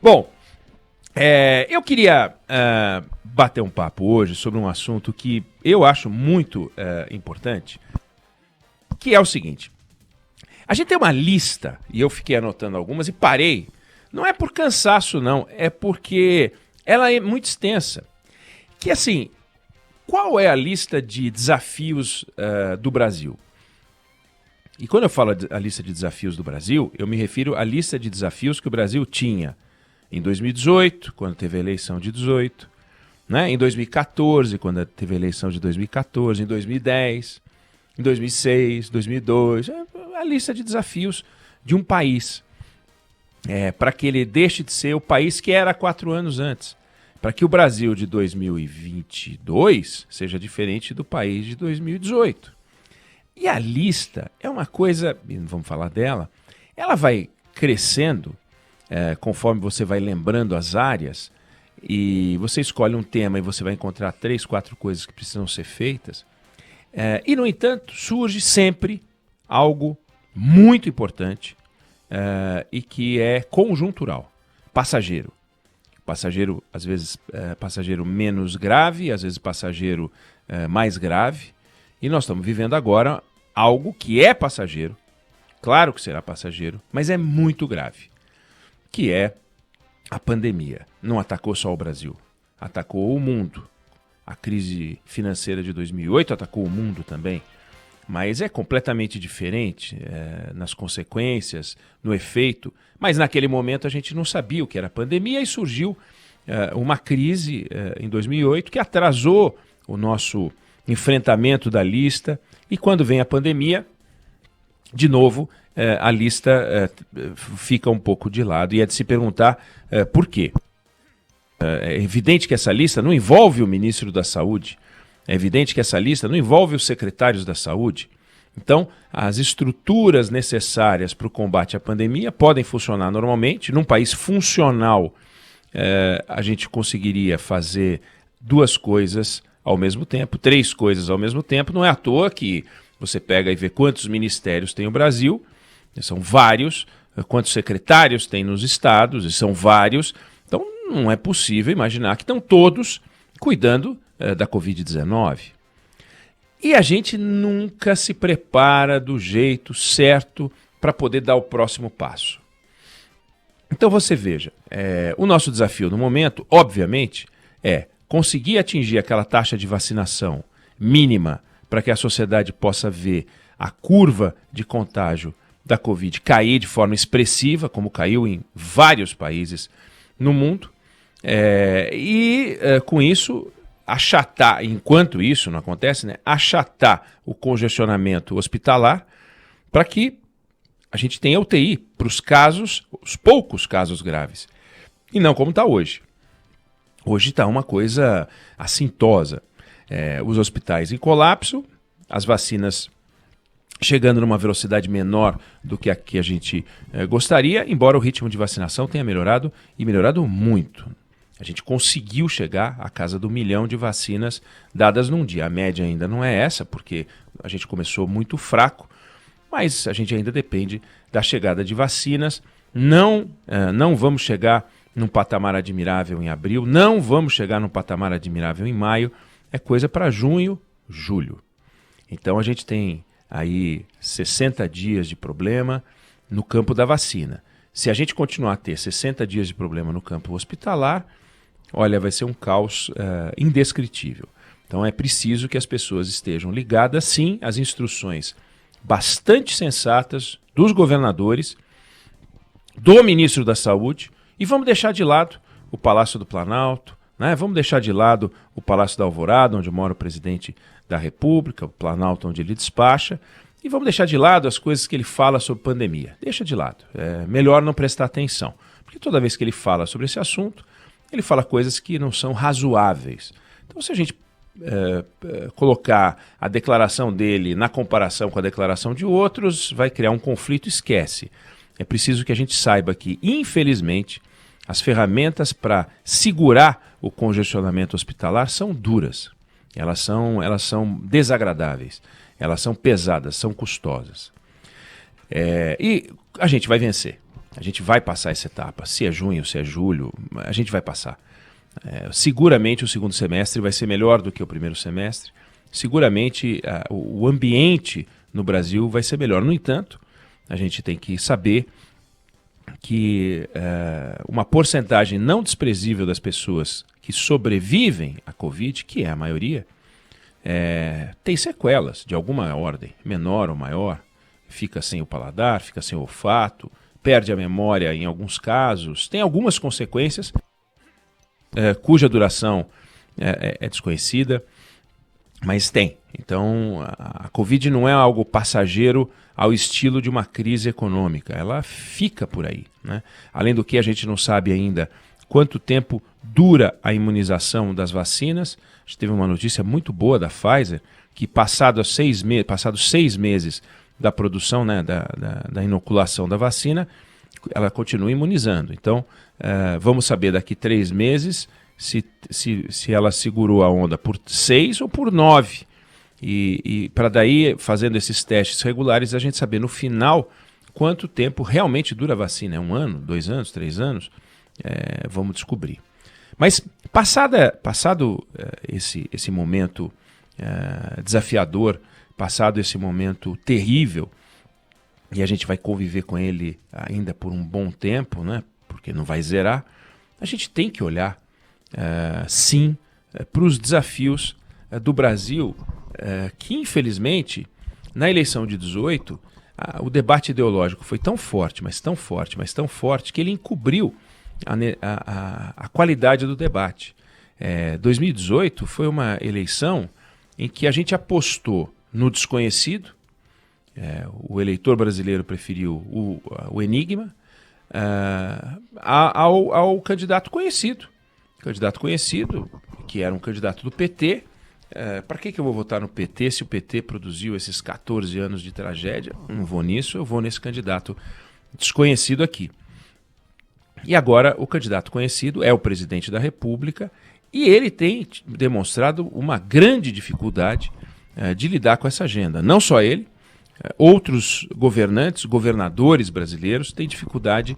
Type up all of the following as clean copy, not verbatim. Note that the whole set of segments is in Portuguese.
Bom, eu queria bater um papo hoje sobre um assunto que eu acho muito importante, que é o seguinte. A gente tem uma lista, e eu fiquei anotando algumas e parei. Não é por cansaço, não. É porque ela é muito extensa. Que assim, qual é a lista de desafios do Brasil? E quando eu falo a lista de desafios do Brasil, eu me refiro à lista de desafios que o Brasil tinha em 2018, quando teve a eleição de 2018, né? Em 2014, quando teve a eleição de 2014, em 2010, em 2006, 2002, a lista de desafios de um país, para que ele deixe de ser o país que era 4 anos antes, para que o Brasil de 2022 seja diferente do país de 2018. E a lista é uma coisa, vamos falar dela, ela vai crescendo conforme você vai lembrando as áreas, e você escolhe um tema e você vai encontrar 3, 4 coisas que precisam ser feitas. E, no entanto, surge sempre algo muito importante e que é conjuntural, passageiro. Passageiro, às vezes, passageiro menos grave, às vezes passageiro mais grave. E nós estamos vivendo agora algo que é passageiro, claro que será passageiro, mas é muito grave, que é a pandemia. Não atacou só o Brasil, atacou o mundo. A crise financeira de 2008 atacou o mundo também, mas é completamente diferente nas consequências, no efeito. Mas naquele momento a gente não sabia o que era pandemia e surgiu uma crise em 2008 que atrasou o nosso enfrentamento da lista, e quando vem a pandemia, de novo, a lista fica um pouco de lado, e é de se perguntar por quê. É evidente que essa lista não envolve o ministro da Saúde, é evidente que essa lista não envolve os secretários da Saúde. Então, as estruturas necessárias para o combate à pandemia podem funcionar normalmente. Num país funcional, a gente conseguiria fazer 2 coisas ao mesmo tempo, 3 coisas ao mesmo tempo. Não é à toa que você pega e vê quantos ministérios tem o Brasil, são vários, quantos secretários tem nos estados, e são vários. Então não é possível imaginar que estão todos cuidando da Covid-19. E a gente nunca se prepara do jeito certo para poder dar o próximo passo. Então você veja, o nosso desafio no momento, obviamente, é conseguir atingir aquela taxa de vacinação mínima para que a sociedade possa ver a curva de contágio da Covid cair de forma expressiva, como caiu em vários países no mundo, com isso achatar, enquanto isso não acontece, achatar o congestionamento hospitalar para que a gente tenha UTI para os casos, os poucos casos graves, e não como está hoje. Hoje está uma coisa assintosa. Os hospitais em colapso, as vacinas chegando numa velocidade menor do que a que a gente gostaria, embora o ritmo de vacinação tenha melhorado, e melhorado muito. A gente conseguiu chegar à casa do 1 milhão de vacinas dadas num dia. A média ainda não é essa, porque a gente começou muito fraco, mas a gente ainda depende da chegada de vacinas. Não vamos chegar num patamar admirável em abril, não vamos chegar num patamar admirável em maio, é coisa para junho, julho. Então a gente tem aí 60 dias de problema no campo da vacina. Se a gente continuar a ter 60 dias de problema no campo hospitalar, olha, vai ser um caos indescritível. Então é preciso que as pessoas estejam ligadas, sim, às instruções bastante sensatas dos governadores, do ministro da Saúde, e vamos deixar de lado o Palácio do Planalto, vamos deixar de lado o Palácio da Alvorada, onde mora o presidente da República, o Planalto onde ele despacha, e vamos deixar de lado as coisas que ele fala sobre pandemia. Deixa de lado, é melhor não prestar atenção, porque toda vez que ele fala sobre esse assunto, ele fala coisas que não são razoáveis. Então, se a gente colocar a declaração dele na comparação com a declaração de outros, vai criar um conflito, esquece. É preciso que a gente saiba que, infelizmente, as ferramentas para segurar o congestionamento hospitalar são duras. Elas são desagradáveis, elas são pesadas, são custosas. E a gente vai vencer. A gente vai passar essa etapa. Se é junho, se é julho, a gente vai passar. Seguramente o segundo semestre vai ser melhor do que o primeiro semestre. Seguramente o ambiente no Brasil vai ser melhor. No entanto, a gente tem que saber que uma porcentagem não desprezível das pessoas que sobrevivem à Covid, que é a maioria, tem sequelas de alguma ordem, menor ou maior. Fica sem o paladar, fica sem o olfato, perde a memória em alguns casos, tem algumas consequências cuja duração é desconhecida, mas tem. Então, a Covid não é algo passageiro ao estilo de uma crise econômica, ela fica por aí, né? Além do que, a gente não sabe ainda quanto tempo dura a imunização das vacinas. A gente teve uma notícia muito boa da Pfizer, que passados 6 meses da produção, né, da inoculação da vacina, ela continua imunizando. Então, vamos saber daqui 3 meses se ela segurou a onda por 6 ou por 9. E para daí, fazendo esses testes regulares, a gente saber no final quanto tempo realmente dura a vacina. É 1 ano, 2 anos, 3 anos? Vamos descobrir. Mas passado esse momento desafiador, passado esse momento terrível, e a gente vai conviver com ele ainda por um bom tempo, né? Porque não vai zerar, a gente tem que olhar, sim, para os desafios do Brasil, que infelizmente, na eleição de 18, o debate ideológico foi tão forte, mas tão forte, mas tão forte, que ele encobriu a qualidade do debate. 2018 foi uma eleição em que a gente apostou no desconhecido. O eleitor brasileiro preferiu o enigma ao candidato conhecido. Candidato conhecido, que era um candidato do PT. Para que eu vou votar no PT se o PT produziu esses 14 anos de tragédia? Não vou nisso, eu vou nesse candidato desconhecido aqui. E agora o candidato conhecido é o presidente da República e ele tem demonstrado uma grande dificuldade de lidar com essa agenda. Não só ele, outros governadores brasileiros têm dificuldade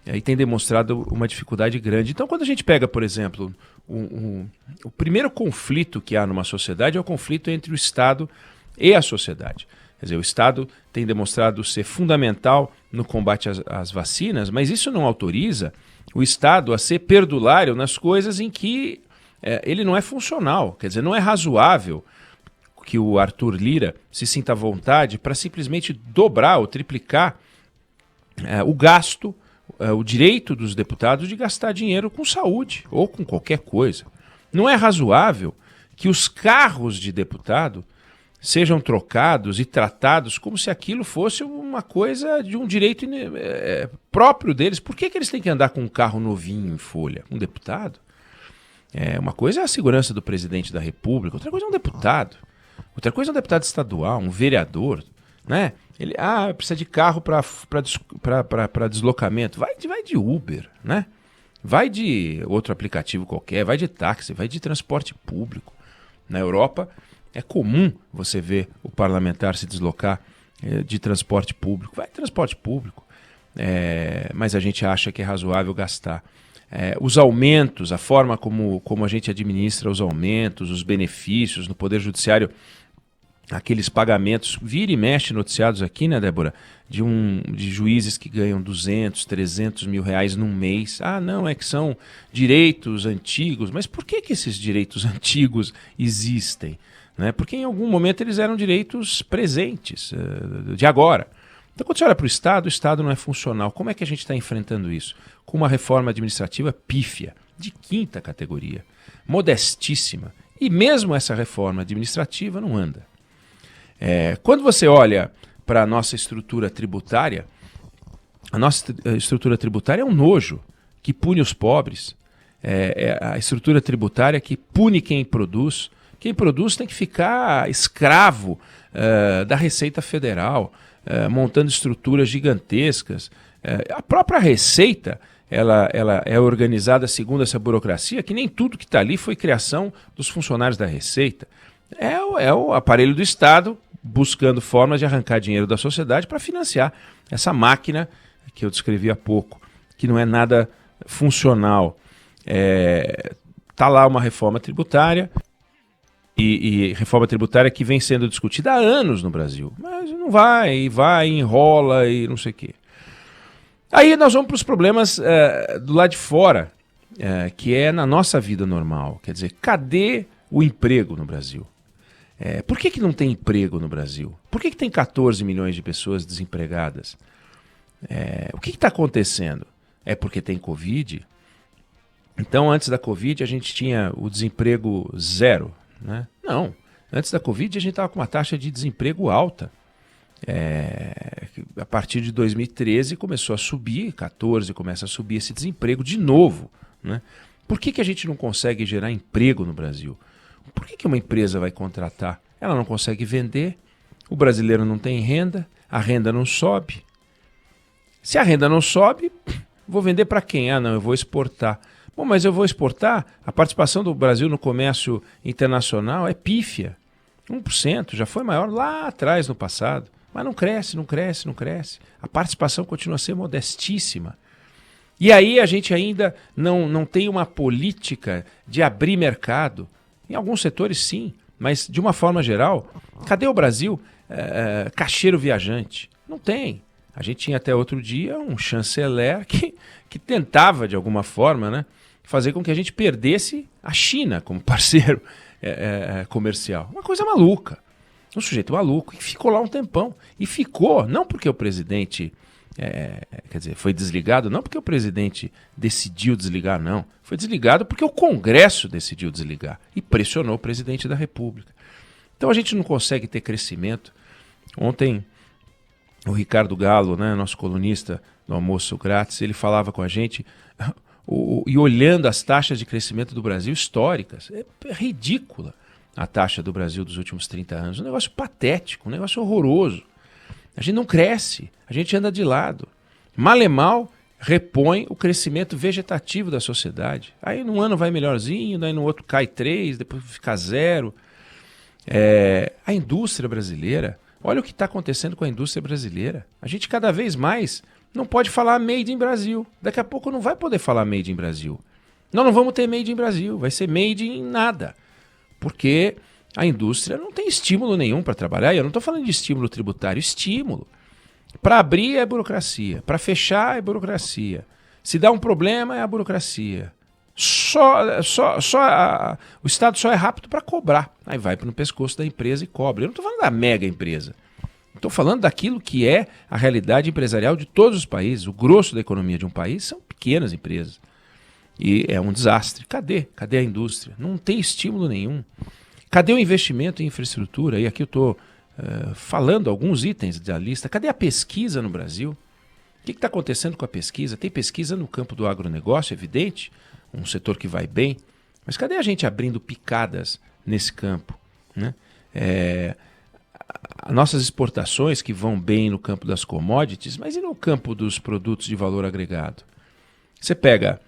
e têm demonstrado uma dificuldade grande. Então, quando a gente pega, por exemplo, o primeiro conflito que há numa sociedade é o conflito entre o Estado e a sociedade. Quer dizer, o Estado tem demonstrado ser fundamental no combate às vacinas, mas isso não autoriza o Estado a ser perdulário nas coisas em que ele não é funcional. Quer dizer, não é razoável que o Arthur Lira se sinta à vontade para simplesmente dobrar ou triplicar o gasto, o direito dos deputados de gastar dinheiro com saúde ou com qualquer coisa. Não é razoável que os carros de deputado sejam trocados e tratados como se aquilo fosse uma coisa de um direito próprio deles. Por que eles têm que andar com um carro novinho em folha? Um deputado? Uma coisa é a segurança do presidente da República, outra coisa é um deputado. Outra coisa é um deputado estadual, um vereador, né? Ele precisa de carro para deslocamento. Vai de Uber, né? Vai de outro aplicativo qualquer, vai de táxi, vai de transporte público. Na Europa é comum você ver o parlamentar se deslocar de transporte público. Vai de transporte público. Mas a gente acha que é razoável gastar. Os aumentos, a forma como a gente administra os aumentos, os benefícios no Poder Judiciário, aqueles pagamentos, vira e mexe noticiados aqui, né, Débora, de juízes que ganham 200, 300 mil reais num mês. Não, é que são direitos antigos. Mas por que esses direitos antigos existem? Né? Porque em algum momento eles eram direitos presentes, de agora. Então, quando você olha para o Estado não é funcional. Como é que a gente está enfrentando isso? Com uma reforma administrativa pífia, de 5ª categoria, modestíssima. E mesmo essa reforma administrativa não anda. Quando você olha para a nossa estrutura tributária, a nossa estrutura tributária é um nojo que pune os pobres. A estrutura tributária que pune quem produz. Quem produz tem que ficar escravo da Receita Federal, montando estruturas gigantescas. A própria Receita ela é organizada segundo essa burocracia, que nem tudo que está ali foi criação dos funcionários da Receita. É o aparelho do Estado buscando formas de arrancar dinheiro da sociedade para financiar essa máquina que eu descrevi há pouco, que não é nada funcional. Tá lá uma reforma tributária, e reforma tributária que vem sendo discutida há anos no Brasil, mas não vai, enrola e não sei o quê. Aí nós vamos para os problemas do lado de fora, que é na nossa vida normal. Quer dizer, cadê o emprego no Brasil? Por que não tem emprego no Brasil? Por que tem 14 milhões de pessoas desempregadas? O que está acontecendo? É porque tem Covid? Então, antes da Covid, a gente tinha o desemprego zero, né? Não. Antes da Covid, a gente estava com uma taxa de desemprego alta. A partir de 2013 começou a subir, 14 começa a subir esse desemprego de novo, né? Por que a gente não consegue gerar emprego no Brasil? Por que uma empresa vai contratar? Ela não consegue vender, o brasileiro não tem renda, a renda não sobe. Se a renda não sobe, vou vender para quem? Ah, não, eu vou exportar. Bom, mas eu vou exportar, a participação do Brasil no comércio internacional é pífia. 1%, já foi maior lá atrás no passado. Mas não cresce, não cresce, não cresce. A participação continua a ser modestíssima. E aí a gente ainda não tem uma política de abrir mercado. Em alguns setores sim, mas de uma forma geral, cadê o Brasil cacheiro viajante? Não tem. A gente tinha até outro dia um chanceler que tentava, de alguma forma, né, fazer com que a gente perdesse a China como parceiro comercial. Uma coisa maluca. Um sujeito maluco, e ficou lá um tempão. E ficou, não porque o presidente, quer dizer, foi desligado, não porque o presidente decidiu desligar, não. Foi desligado porque o Congresso decidiu desligar e pressionou o presidente da República. Então a gente não consegue ter crescimento. Ontem, o Ricardo Gallo, né, nosso colunista do Almoço Grátis, ele falava com a gente, e olhando as taxas de crescimento do Brasil históricas, é ridícula a taxa do Brasil dos últimos 30 anos. Um negócio patético, um negócio horroroso. A gente não cresce, a gente anda de lado. Mal e mal repõe o crescimento vegetativo da sociedade. Aí num ano vai melhorzinho, daí no outro cai 3, depois fica 0. A indústria brasileira, olha o que está acontecendo com a indústria brasileira. A gente cada vez mais não pode falar made in Brasil. Daqui a pouco não vai poder falar made in Brasil. Nós não vamos ter made in Brasil, vai ser made in nada. Porque a indústria não tem estímulo nenhum para trabalhar. E eu não estou falando de estímulo tributário, estímulo. Para abrir é burocracia, para fechar é burocracia. Se dá um problema é a burocracia. O Estado só é rápido para cobrar. Aí vai no pescoço da empresa e cobra. Eu não estou falando da mega empresa. Estou falando daquilo que é a realidade empresarial de todos os países. O grosso da economia de um país são pequenas empresas. E é um desastre. Cadê? Cadê a indústria? Não tem estímulo nenhum. Cadê o investimento em infraestrutura? E aqui eu estou falando alguns itens da lista. Cadê a pesquisa no Brasil? O que está acontecendo com a pesquisa? Tem pesquisa no campo do agronegócio, evidente, um setor que vai bem. Mas cadê a gente abrindo picadas nesse campo, né? Nossas exportações que vão bem no campo das commodities, mas e no campo dos produtos de valor agregado? Você pega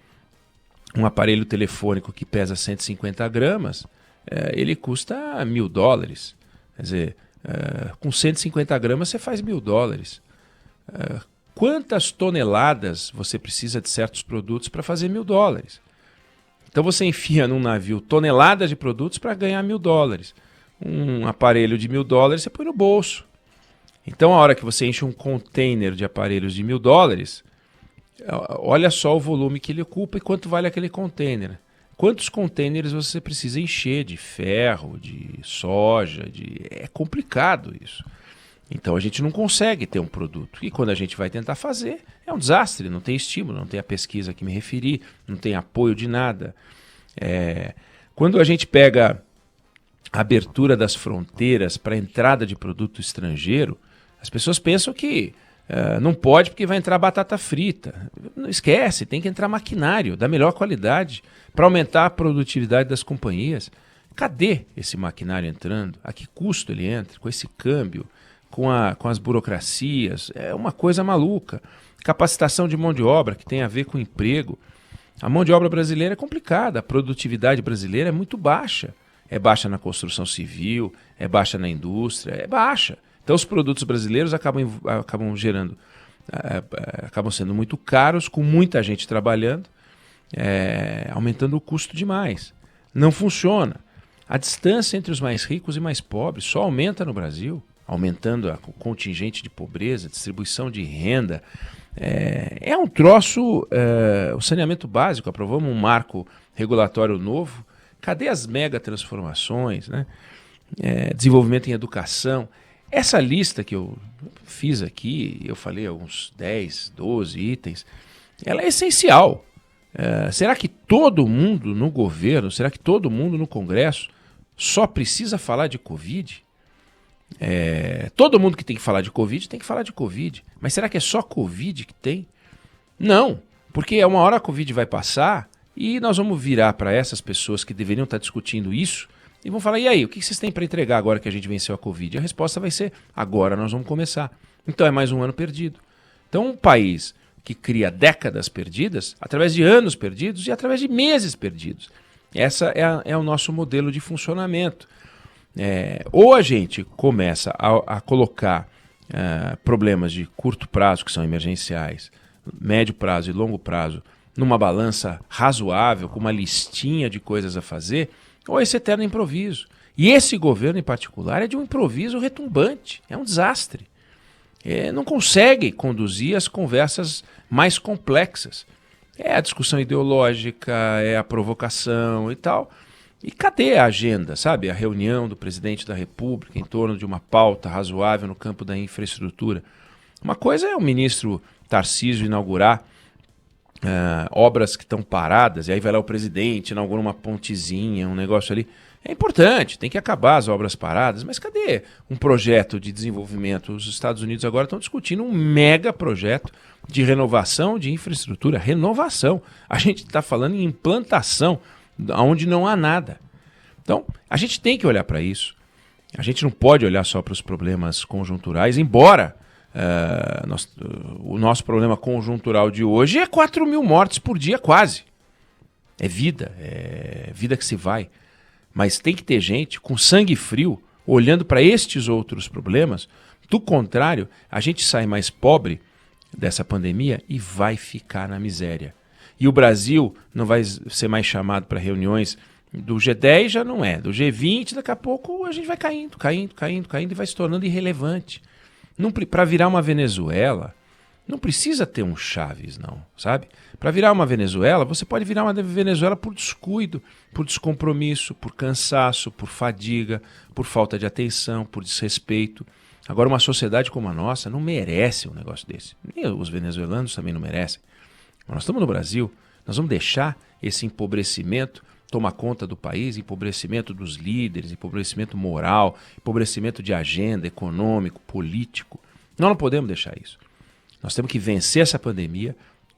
um aparelho telefônico que pesa 150 gramas, ele custa $1.000. Quer dizer, com 150 gramas você faz $1.000. Quantas toneladas você precisa de certos produtos para fazer $1.000? Então você enfia num navio toneladas de produtos para ganhar $1.000. Um aparelho de $1.000 você põe no bolso. Então a hora que você enche um container de aparelhos de $1.000, olha só o volume que ele ocupa e quanto vale aquele container. Quantos containers você precisa encher de ferro, de soja, é complicado isso. Então a gente não consegue ter um produto. E quando a gente vai tentar fazer, é um desastre, não tem estímulo, não tem a pesquisa que me referi, não tem apoio de nada. Quando a gente pega a abertura das fronteiras para a entrada de produto estrangeiro, as pessoas pensam que não pode porque vai entrar batata frita. Não esquece, tem que entrar maquinário da melhor qualidade para aumentar a produtividade das companhias. Cadê esse maquinário entrando? A que custo ele entra? Com esse câmbio? Com as burocracias? É uma coisa maluca. Capacitação de mão de obra que tem a ver com emprego. A mão de obra brasileira é complicada, a produtividade brasileira é muito baixa. É baixa na construção civil, é baixa na indústria, é baixa. Então os produtos brasileiros acabam gerando acabam sendo muito caros, com muita gente trabalhando, aumentando o custo demais. Não funciona. A distância entre os mais ricos e mais pobres só aumenta no Brasil, aumentando o contingente de pobreza, distribuição de renda. É um troço, o saneamento básico, aprovamos um marco regulatório novo. Cadê as mega transformações, né? Desenvolvimento em educação? Essa lista que eu fiz aqui, eu falei alguns 10, 12 itens, ela é essencial. Será que todo mundo no governo, será que todo mundo no Congresso só precisa falar de Covid? Todo mundo que tem que falar de Covid tem que falar de Covid. Mas será que é só Covid que tem? Não, porque uma hora a Covid vai passar e nós vamos virar para essas pessoas que deveriam estar discutindo isso e vão falar, e aí, o que vocês têm para entregar agora que a gente venceu a Covid? E a resposta vai ser, agora nós vamos começar. Então é mais um ano perdido. Então um país que cria décadas perdidas, através de anos perdidos e através de meses perdidos. Essa é o nosso modelo de funcionamento. Ou a gente começa a colocar problemas de curto prazo, que são emergenciais, médio prazo e longo prazo, numa balança razoável, com uma listinha de coisas a fazer, ou esse eterno improviso. E esse governo em particular é de um improviso retumbante, é um desastre. Não consegue conduzir as conversas mais complexas. É a discussão ideológica, é a provocação e tal. E cadê a agenda, sabe? A reunião do presidente da República em torno de uma pauta razoável no campo da infraestrutura. Uma coisa é o ministro Tarcísio inaugurar obras que estão paradas, e aí vai lá o presidente, inaugura uma pontezinha, um negócio ali. É importante, tem que acabar as obras paradas, mas cadê um projeto de desenvolvimento? Os Estados Unidos agora estão discutindo um mega projeto de renovação de infraestrutura. Renovação. A gente está falando em implantação, onde não há nada. Então, a gente tem que olhar para isso. A gente não pode olhar só para os problemas conjunturais, embora o nosso problema conjuntural de hoje é 4 mil mortes por dia, quase. É vida que se vai. Mas tem que ter gente com sangue frio olhando para estes outros problemas. Do contrário, a gente sai mais pobre dessa pandemia e vai ficar na miséria. E o Brasil não vai ser mais chamado para reuniões do G10, já não é. Do G20, daqui a pouco a gente vai caindo e vai se tornando irrelevante. Para virar uma Venezuela, não precisa ter um Chaves, não, sabe? Para virar uma Venezuela, você pode virar uma Venezuela por descuido, por descompromisso, por cansaço, por fadiga, por falta de atenção, por desrespeito. Agora, uma sociedade como a nossa não merece um negócio desse. Nem os venezuelanos também não merecem. Mas nós estamos no Brasil, nós vamos deixar esse empobrecimento tomar conta do país, empobrecimento dos líderes, empobrecimento moral, empobrecimento de agenda econômico, político. Nós não podemos deixar isso. Nós temos que vencer essa pandemia,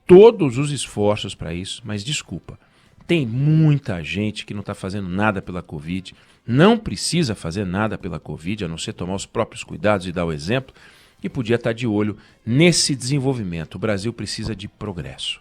todos os esforços para isso, mas desculpa, tem muita gente que não está fazendo nada pela Covid, não precisa fazer nada pela Covid, a não ser tomar os próprios cuidados e dar o exemplo, e podia estar de olho nesse desenvolvimento. O Brasil precisa de progresso.